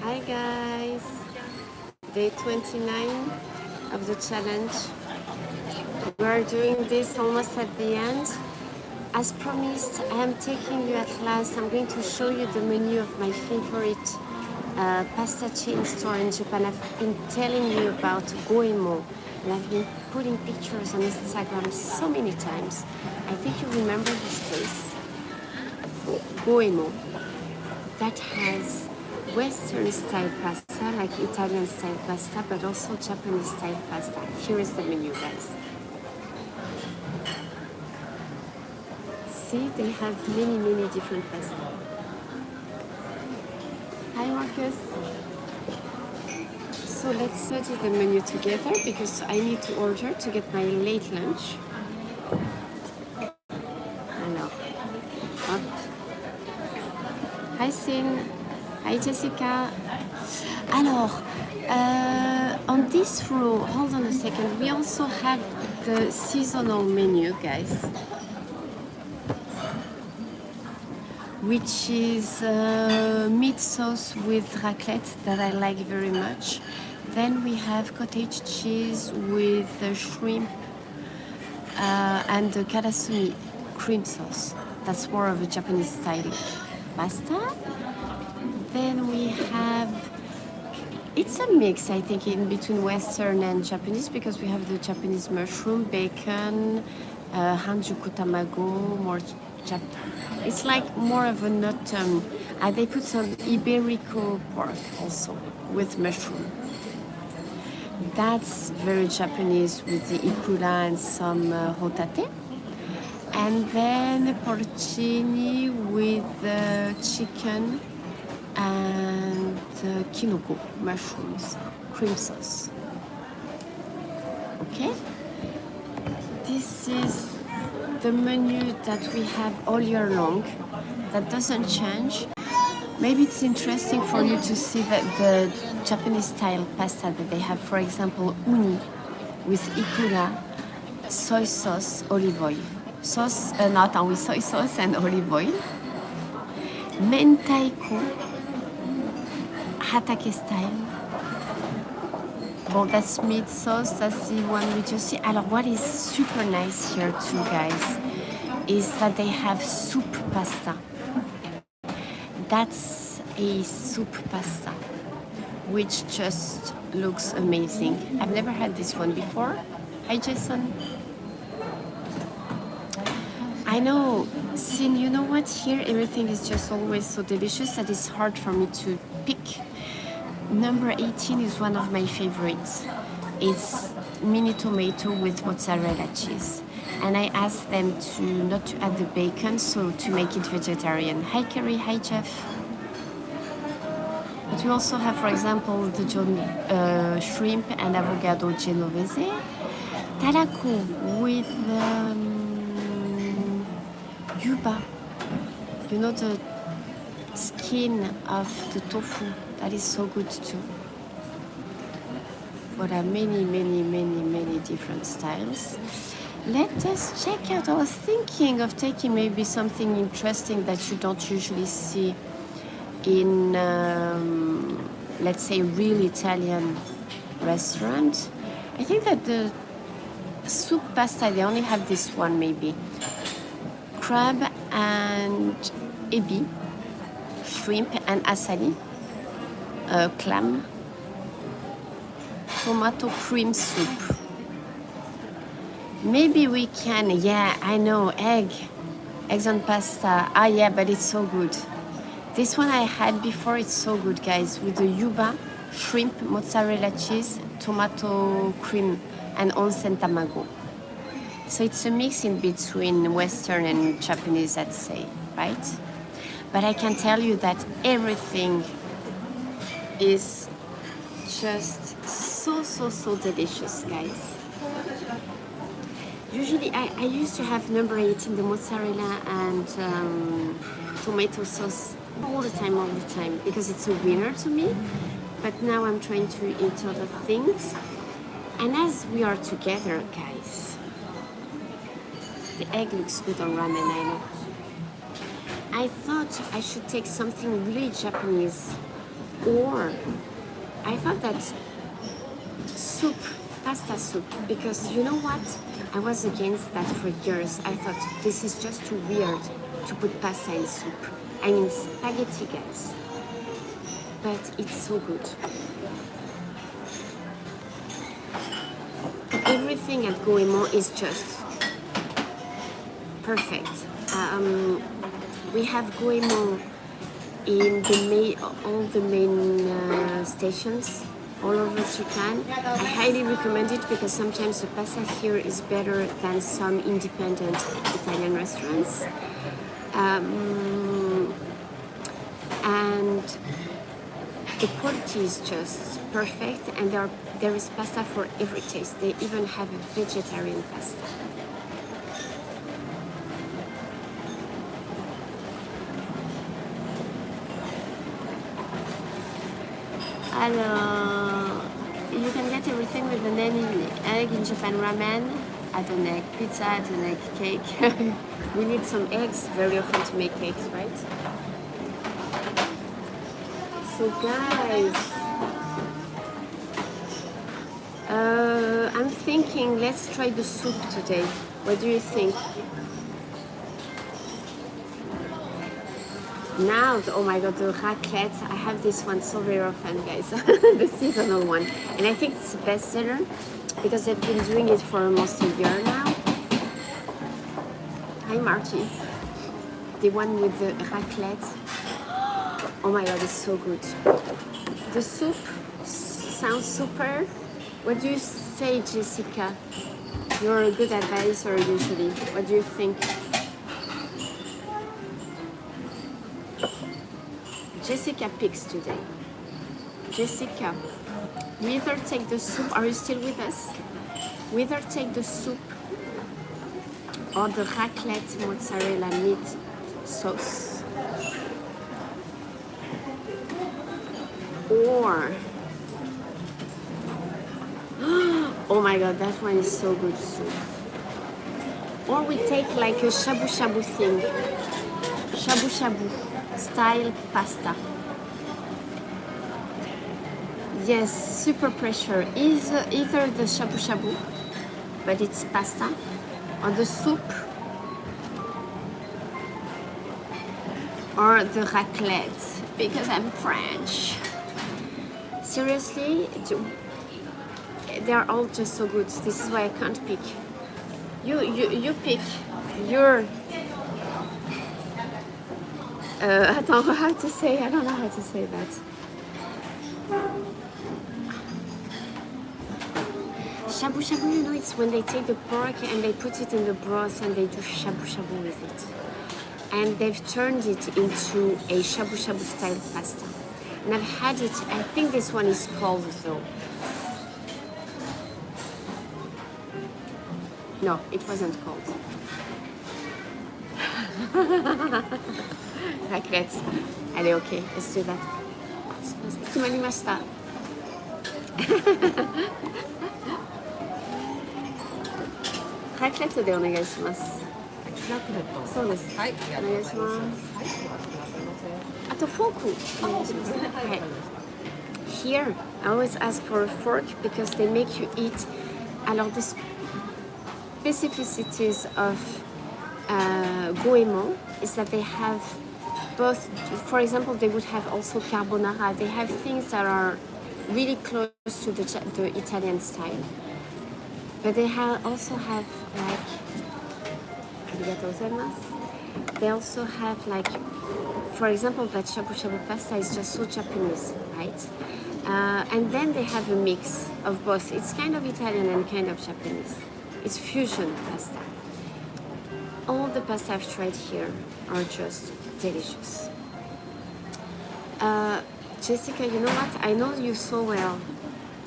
Hi guys, day 29 of the challenge. We are doing this almost at the end. As promised, I am taking you at last. I'm going to show you the menu of my favorite pasta chain store in Japan. I've been telling you about Goemon, and I've been putting pictures on Instagram so many times. I think you remember this place, Goemon, that has Western style pasta, like Italian style pasta, but also Japanese style pasta. Here is the menu, guys. See, they have many different pasta. Hi, Marcus. So let's study the menu together because I need to order to get my late lunch. Alors, hop. Hi, Sin. Hi, Jessica. Alors, on this row, hold on a second, we also have the seasonal menu, guys, which is meat sauce with raclette that I like very much. Then we have cottage cheese with shrimp and the karasumi cream sauce. That's more of a Japanese style pasta. Then we have, it's a mix, I think, in between Western and Japanese because we have the Japanese mushroom, bacon, hanjuku tamago, more it's like more of a nut. They put some Iberico pork also with mushroom. That's very Japanese with the ikura and some hotate. And then porcini with chicken and kinoko, mushrooms, cream sauce. Okay? This is the menu that we have all year long. That doesn't change. Maybe it's interesting for you to see that the Japanese style pasta that they have, for example, uni with ikura, soy sauce, olive oil. With soy sauce and olive oil. Mentaiko, hatake style. Well, that's meat sauce, that's the one we just see. Alors, what is super nice here too, guys, is that they have soup pasta. That's a soup pasta, which just looks amazing. I've never had this one before. Hi, Jason. I know, Sin, you know what? Here everything is just always so delicious that it's hard for me to pick. Number 18 is one of my favorites. It's mini tomato with mozzarella cheese. And I asked them to not to add the bacon, so to make it vegetarian. Hi Kerry, hi Jeff. But we also have, for example, the shrimp and avocado genovese. Tarako with yuba. You know, the skin of the tofu. That is so good too. Voilà, many different styles. Let us check out. I was thinking of taking maybe something interesting that you don't usually see in, let's say, real Italian restaurant. I think that the soup pasta, they only have this one maybe. Crab and ebi, shrimp and asali, clam, tomato cream soup. Maybe we can, yeah, I know, eggs on pasta. Ah, yeah, but it's so good. This one I had before, it's so good, guys, with the yuba, shrimp, mozzarella cheese, tomato cream, and onsen tamago. So it's a mix in between Western and Japanese, I'd say, right? But I can tell you that everything is just so delicious, guys. Usually I used to have number 18, the mozzarella and tomato sauce all the time because it's a winner to me. But now I'm trying to eat other things. And as we are together, guys, the egg looks good on ramen, I know. I thought I should take something really Japanese Or I thought that soup, pasta soup, because you know what? I was against that for years. I thought this is just too weird to put pasta in soup. I mean spaghetti, guys. But it's so good. Everything at Goemon is just perfect. We have Goemon in all the main stations all over Japan. I highly recommend it because sometimes the pasta here is better than some independent Italian restaurants. And the quality is just perfect, and there is pasta for every taste. They even have a vegetarian pasta. Alors, you can get everything with an egg in Japan. Ramen, add an egg. Pizza, add an egg. Cake. We need some eggs very often to make cakes, right? So guys, I'm thinking let's try the soup today. What do you think? Now, oh my god, the raclette. I have this one so very often, guys. The seasonal one. And I think it's a bestseller because they've been doing it for almost a year now. Hi, Marty. The one with the raclette. Oh my god, it's so good. The soup sounds super. What do you say, Jessica? You're a good advisor usually. What do you think? Jessica picks today. Jessica, we either take the soup. Are you still with us? We either take the soup or the raclette mozzarella meat sauce. Or, oh my god, that one is so good too. Or we take like a shabu shabu thing, shabu shabu style pasta. Yes, super pressure. Either the shabu shabu, but it's pasta, or the soup, or the raclette, because I'm French. Seriously, they're all just so good. This is why I can't pick. You pick your. I don't know how to say. I don't know how to say that. Shabu shabu, you know, it's when they take the pork and they put it in the broth and they do shabu shabu with it. And they've turned it into a shabu shabu style pasta. And I've had it, I think this one is called though. No, it wasn't called. Raclette. Allez, ok, let's do that. 決まりました。ラクレットでお願いします。ラクレット。そうです。はい、お願いします。あとフォークお願いします。はい。Here, I always ask for a fork because they make you eat. Alors, the specificities of Goemon is that they have both, for example, they would have also carbonara. They have things that are really close to the Italian style. But they also have like, they also have like, for example, that shabu shabu pasta is just so Japanese, right? And then they have a mix of both. It's kind of Italian and kind of Japanese. It's fusion pasta. All the pasta I've tried here are just delicious. Jessica, you know what? I know you so well.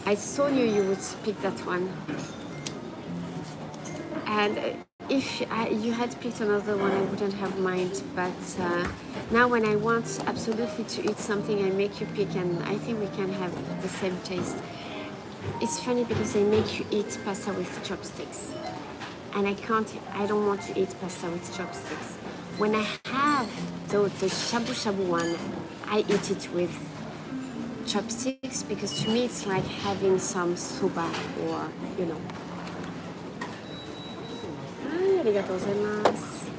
I so knew you would pick that one. And if you had picked another one, I wouldn't have mind. But now when I want absolutely to eat something, I make you pick, and I think we can have the same taste. It's funny because they make you eat pasta with chopsticks. And I don't want to eat pasta with chopsticks. When I have the shabu shabu one, I eat it with chopsticks because to me it's like having some soba or, you know. Arigatou gozaimasu.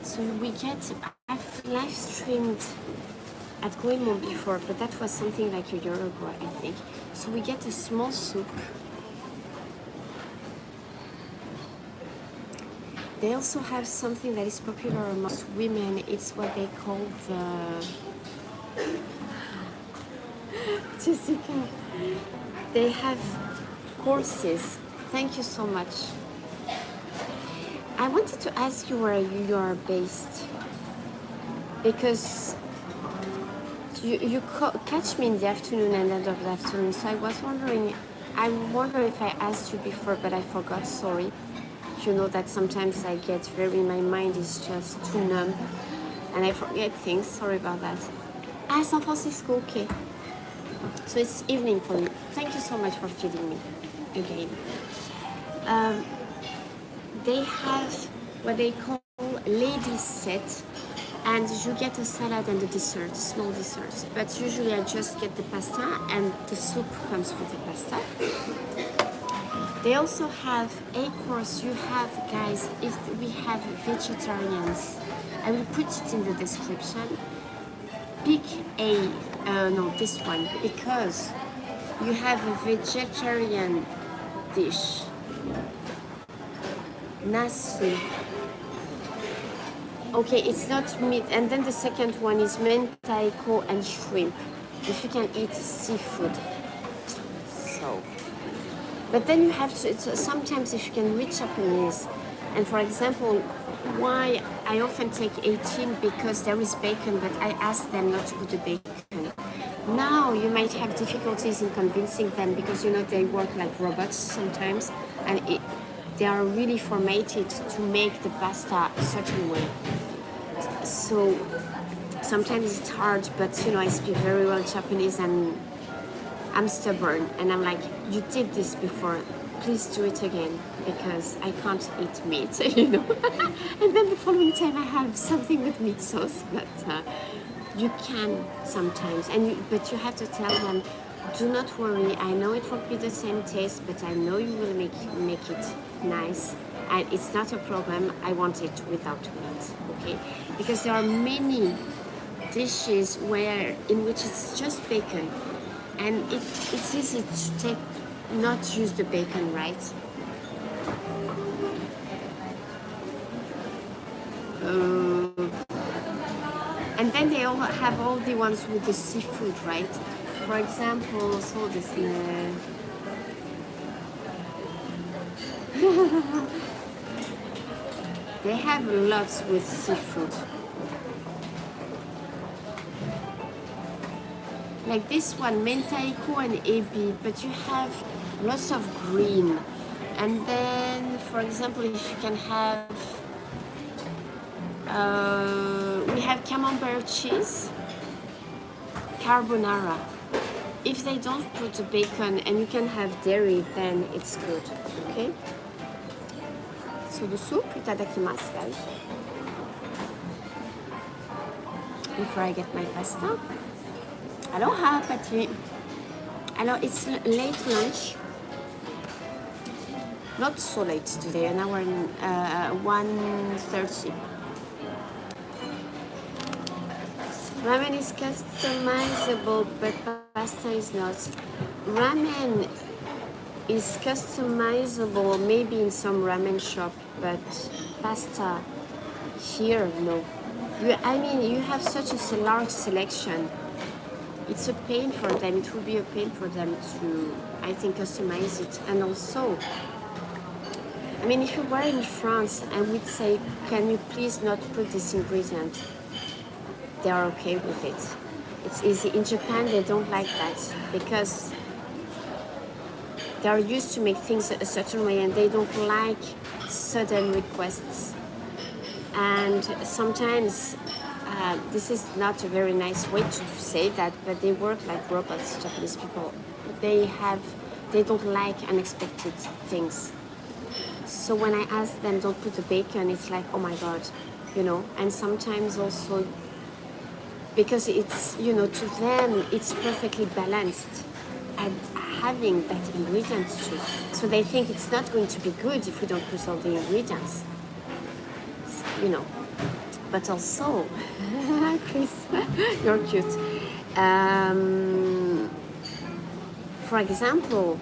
So we get, I've live streamed at Goemon before, but that was something like a year ago, I think. So we get a small soup. They also have something that is popular amongst women. It's what they call the Jessica. They have courses. Thank you so much. I wanted to ask you where you are based because you catch me in the afternoon and end of the afternoon. So I wonder if I asked you before, but I forgot. Sorry. You know that sometimes I get my mind is just too numb and I forget things. Sorry about that. San Francisco, okay. So it's evening for you. Thank you so much for feeding me again. They have what they call ladies set, and you get a salad and a dessert, small dessert. But usually I just get the pasta and the soup comes with the pasta. They also have a course. You have, guys, if we have vegetarians, I will put it in the description. Pick this one, because you have a vegetarian dish. Nasu. Okay, it's not meat. And then the second one is mentaiko and shrimp. If you can eat seafood. So. But then you have to, sometimes if you can read Japanese, and for example, why I often take 18 because there is bacon, but I ask them not to put the bacon. Now you might have difficulties in convincing them because you know they work like robots sometimes, and they are really formatted to make the pasta a certain way. So sometimes it's hard, but you know I speak very well Japanese and I'm stubborn, and I'm like, you did this before, please do it again, because I can't eat meat, you know. And then the following time I have something with meat sauce, but you can sometimes, but you have to tell them, do not worry, I know it won't be the same taste, but I know you will make it nice, and it's not a problem, I want it without meat, okay? Because there are many dishes in which it's just bacon, and it's easy to not use the bacon, right? And then they all have all the ones with the seafood, right? For example, so this they have lots with seafood. Like this one, mentaiko and ebi, but you have lots of green. And then, for example, if you can have, we have camembert cheese, carbonara. If they don't put the bacon and you can have dairy, then it's good, okay? So the soup, itadakimasu, guys. Before I get my pasta. Aloha, Patty. Alors, it's late lunch. Not so late today, an hour and 1:30. Ramen is customizable, but pasta is not. Ramen is customizable maybe in some ramen shop, but pasta here, no. You have such a large selection. It's a pain for them. It would be a pain for them to, I think, customize it. And also, I mean, if you were in France, I would say, can you please not put this ingredient? They are okay with it. It's easy. In Japan, they don't like that because they are used to make things a certain way, and they don't like sudden requests. And sometimes this is not a very nice way to say that, but they work like robots, Japanese people. They don't like unexpected things. So when I ask them don't put the bacon, it's like, oh my God, you know. And sometimes also because it's, you know, to them it's perfectly balanced and having that ingredients too. So they think it's not going to be good if we don't put all the ingredients, you know. But also, Chris, you're cute. For example,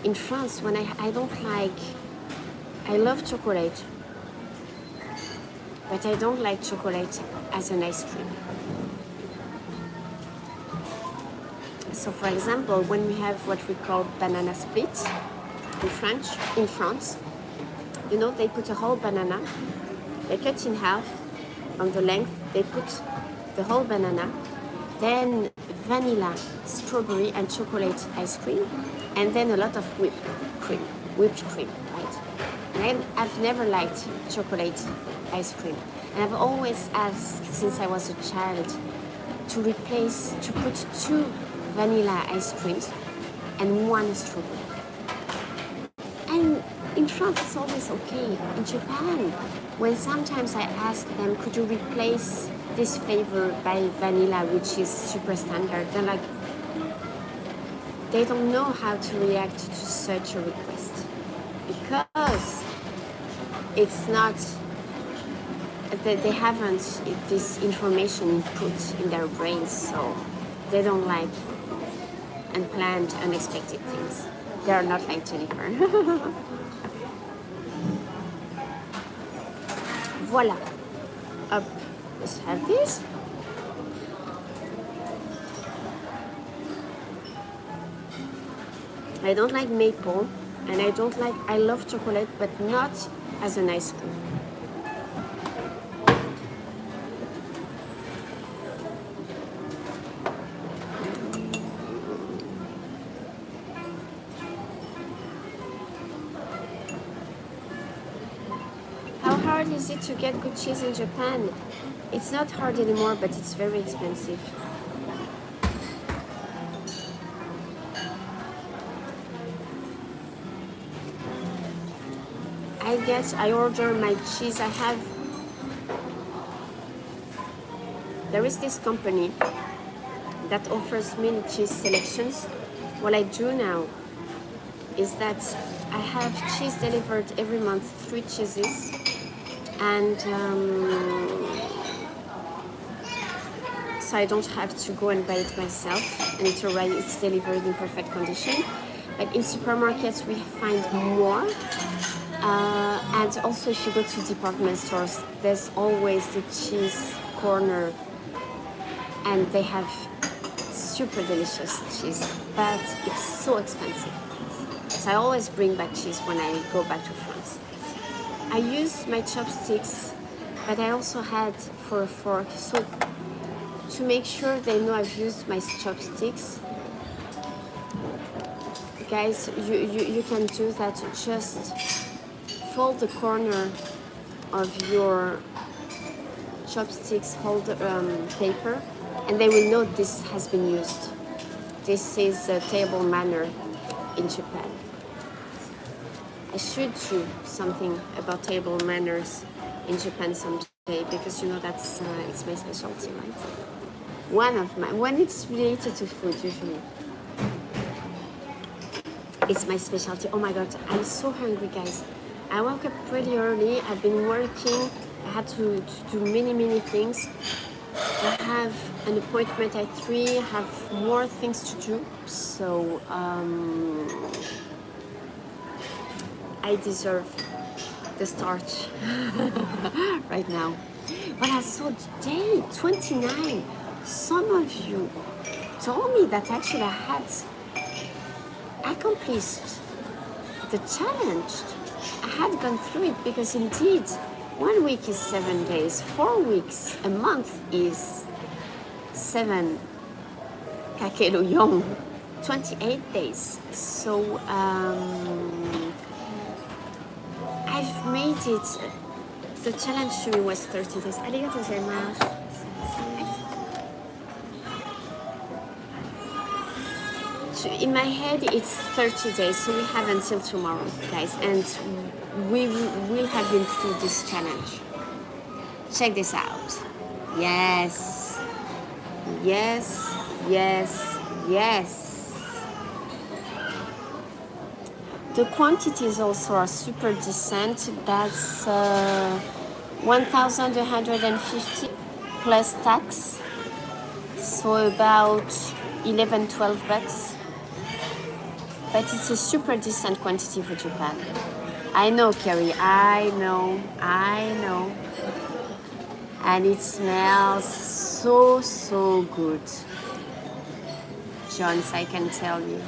in France, when I don't like, I love chocolate, but I don't like chocolate as an ice cream. So for example, when we have what we call banana split in France, you know, they put a whole banana, they cut in half on the length, they put the whole banana, then vanilla, strawberry and chocolate ice cream, and then a lot of whipped cream, right? And I've never liked chocolate ice cream. And I've always asked, since I was a child, to put 2 vanilla ice creams and 1 strawberry. And in France, it's always okay. In Japan, when sometimes I ask them, could you replace this flavor by vanilla, which is super standard, they're like, they don't know how to react to such a request because it's not, they haven't this information put in their brains, so they don't like unplanned, unexpected things. They are not like Jennifer. Voila. Up. Let's have this. I don't like maple, and I love chocolate, but not as an ice cream. How hard is it to get good cheese in Japan? It's not hard anymore, but it's very expensive. I order my cheese. There is this company that offers many cheese selections. What I do now is that I have cheese delivered every month, 3 cheeses, and so I don't have to go and buy it myself, and it's delivered in perfect condition. But in supermarkets we find more. And also if you go to department stores, there's always the cheese corner, and they have super delicious cheese, but it's so expensive. So I always bring back cheese when I go back to France. I use my chopsticks, but I also had for a fork. So to make sure they know I've used my chopsticks, guys, you can do that. Just fold the corner of your chopsticks, hold paper, and they will know this has been used. This is a table manner in Japan. I should do something about table manners in Japan someday, because you know that's it's my specialty, right? When it's related to food, usually it's my specialty. Oh my god, I'm so hungry, guys. I woke up pretty early. I've been working. I had to do many things. I have an appointment at 3. I have more things to do. So I deserve the starch right now. But I saw day 29. Some of you told me that actually I had accomplished the challenge. I had gone through it, because indeed 1 week is 7 days, 4 weeks, a month is 7 kakeluyong, 28 days. So I've made it. The challenge to me was 30 days. Arigatou gozaimasu. In my head, it's 30 days, so we have until tomorrow, guys, and we will have been through this challenge. Check this out. Yes. Yes, yes, yes. The quantities also are super decent. That's 1,150 plus tax. So about 11, 12 bucks. But it's a super decent quantity for Japan. I know, Carrie. I know. And it smells so, so good. Jones, I can tell you.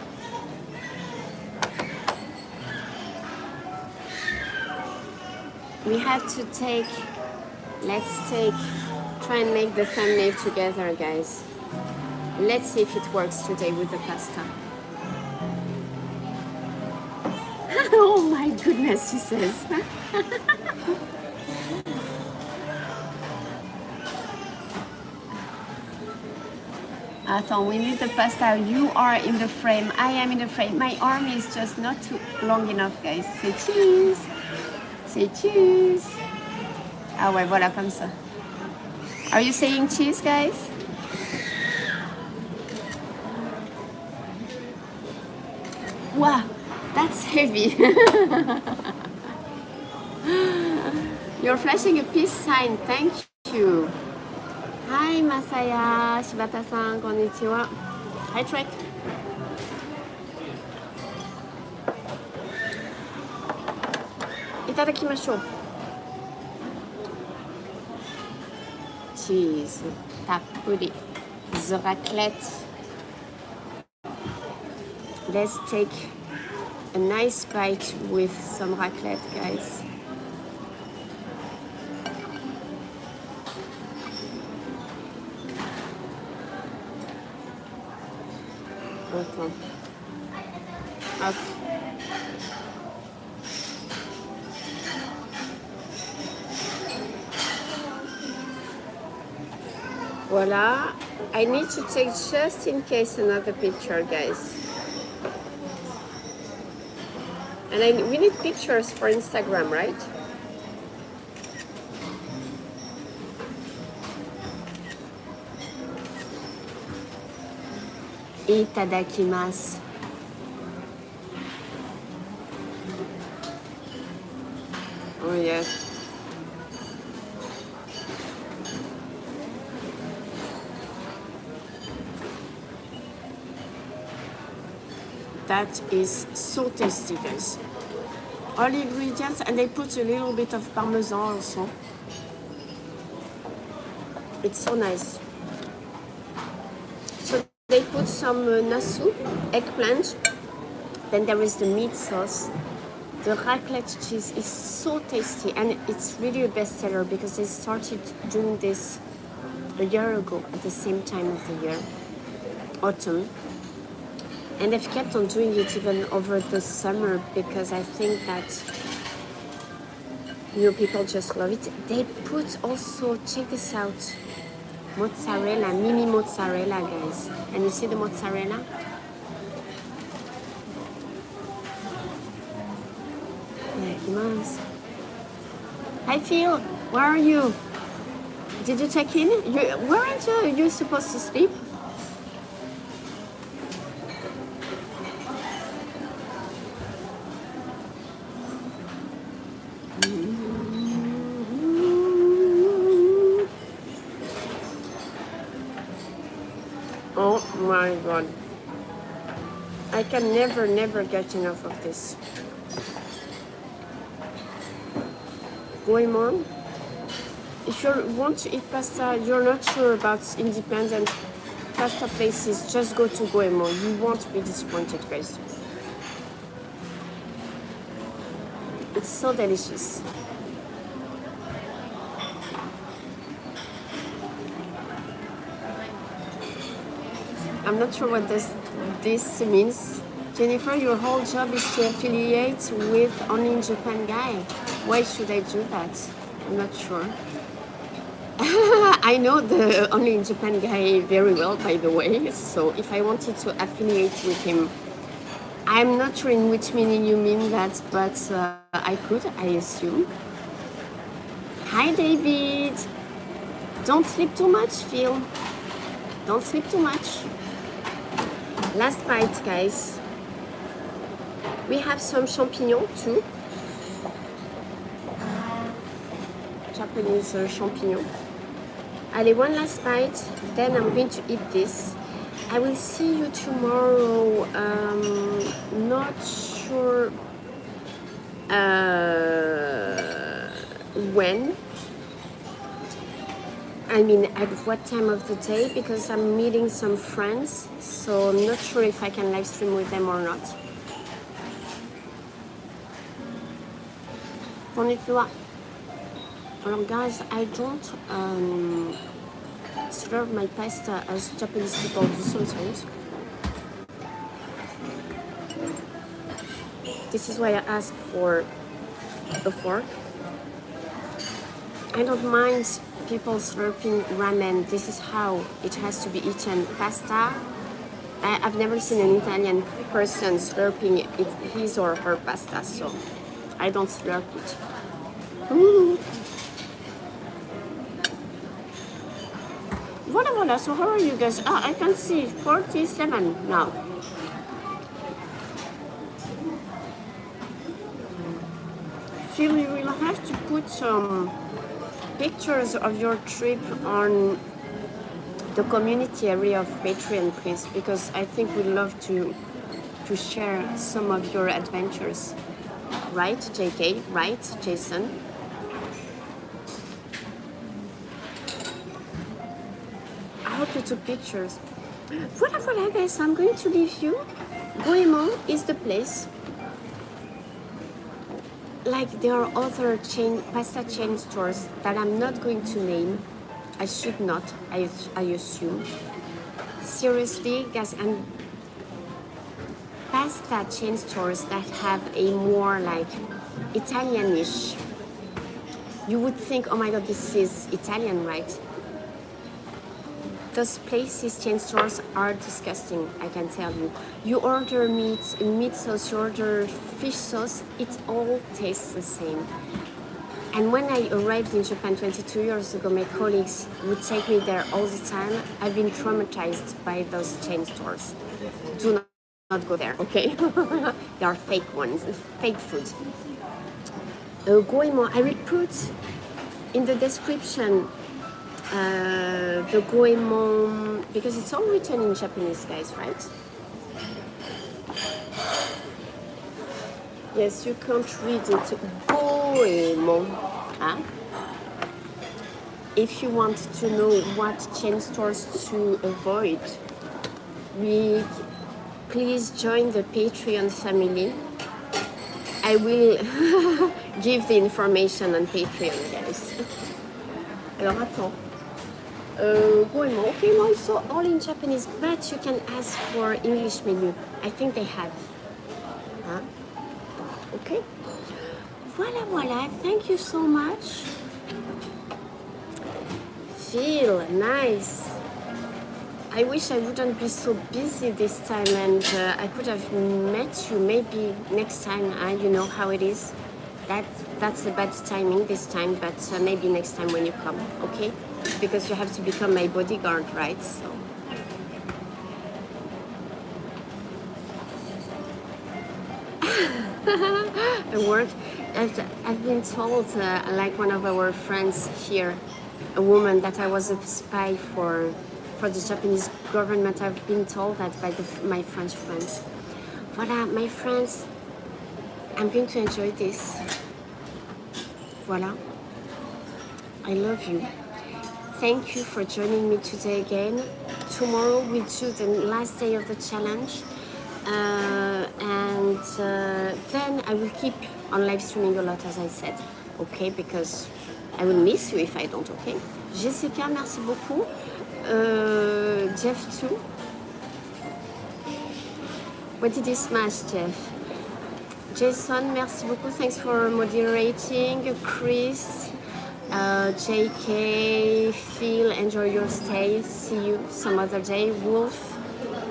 We have to try and make the thumbnail together, guys. Let's see if it works today with the pasta. Oh my goodness, she says. Attends, we need the pasta. You are in the frame. I am in the frame. My arm is just not too long enough, guys. C'est cheese. C'est cheese. Ah ouais, voilà, comme ça. Are you saying cheese, guys? Wow, that's heavy. You're flashing a peace sign. Thank you. Hi, Masaya. Shibata-san, konnichiwa. Hi, Trek. Itadakimashou. Cheese. Tappuri. The raclette. Let's take a nice bite with some raclette, guys. Okay. Voila. I need to take just in case another picture, guys. And we need pictures for Instagram, right? Itadakimasu. Oh yes. That is so tasty, guys. All the ingredients, and they put a little bit of parmesan also. It's so nice. So they put some nasu, eggplant. Then there is the meat sauce. The raclette cheese is so tasty, and it's really a bestseller because they started doing this a year ago at the same time of the year, autumn. And they've kept on doing it even over the summer because I think that people just love it. They put also, check this out, mozzarella, mini mozzarella, guys. And you see the mozzarella? Hi Phil, where are you? Did you check in? Weren't you supposed to sleep? Oh my god. I can never get enough of this. Goemon. If you want to eat pasta, you're not sure about independent pasta places, just go to Goemon. You won't be disappointed, guys. It's so delicious. I'm not sure what this means. Jennifer, your whole job is to affiliate with Only in Japan guy. Why should I do that? I'm not sure. I know the Only in Japan guy very well, by the way. So if I wanted to affiliate with him, I'm not sure in which meaning you mean that, but I could, I assume. Hi, David. Don't sleep too much, Phil. Don't sleep too much. Last bite, guys. We have some champignons too. Japanese champignon. Allez, one last bite, then I'm going to eat this. I will see you tomorrow. Not sure when. I mean, at what time of the day, because I'm meeting some friends, so I'm not sure if I can live stream with them or not. Konnichiwa. Well, guys, I don't serve my pasta as Japanese people do sometimes. This is why I ask for a fork. I don't mind people slurping ramen. This is how it has to be eaten. Pasta, I've never seen an Italian person slurping his or her pasta, so I don't slurp it. Voila, so how are you guys? Ah, I can see 47 now. Phil, you will have to put some pictures of your trip on the community area of Patreon, please, because I think we'd love to share some of your adventures. Right, JK? Right, Jason? I hope you took pictures. Voilà, guys, I'm going to leave you. Goemon is the place. Like, there are other pasta chain stores that I'm not going to name. I should not, I assume. Seriously, guys, and pasta chain stores that have a more like Italianish. You would think, oh my god, this is Italian, right? Those places, chain stores, are disgusting, I can tell you. You order meat sauce, you order fish sauce, it all tastes the same. And when I arrived in Japan 22 years ago, my colleagues would take me there all the time. I've been traumatized by those chain stores. Do not go there, okay? They are fake ones, fake food. Goemon, I will put in the description the Goemon, because it's all written in Japanese, guys, right? Yes, you can't read it. Goemon. Huh? If you want to know what chain stores to avoid, please join the Patreon family. I will give the information on Patreon, guys. Alors attends. Goemon, okay, also all in Japanese, but you can ask for English menu. I think they have. Huh? Okay. Voilà, thank you so much. Feel nice. I wish I wouldn't be so busy this time, and I could have met you maybe next time. You know how it is. That's a bad timing this time, but maybe next time when you come, okay? Because you have to become my bodyguard, right? So. I've been told, like one of our friends here, a woman, that I was a spy for the Japanese government. I've been told that by my French friends. Voilà, my friends, I'm going to enjoy this. Voilà. I love you. Thank you for joining me today again. Tomorrow we do the last day of the challenge. And then I will keep on live streaming a lot, as I said, okay? Because I will miss you if I don't, okay? Jessica, merci beaucoup. Jeff too. What did he smash, Jeff? Jason, merci beaucoup. Thanks for moderating. Chris, JK, Phil, enjoy your stay. See you some other day. Wolf,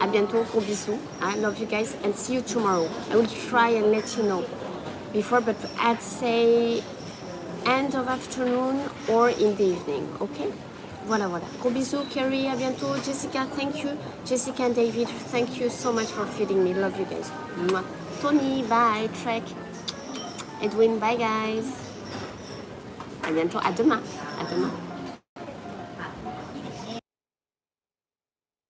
à bientôt. Gros bisous. I love you guys and see you tomorrow. I will try and let you know before, but I'd say end of afternoon or in the evening, okay? Voilà, voilà. Gros bisous, Carrie, à bientôt. Jessica, thank you. Jessica and David, thank you so much for feeding me. Love you guys. Mwah. Tony, bye. Trek. Edwin, bye guys. À bientôt, à demain. À demain.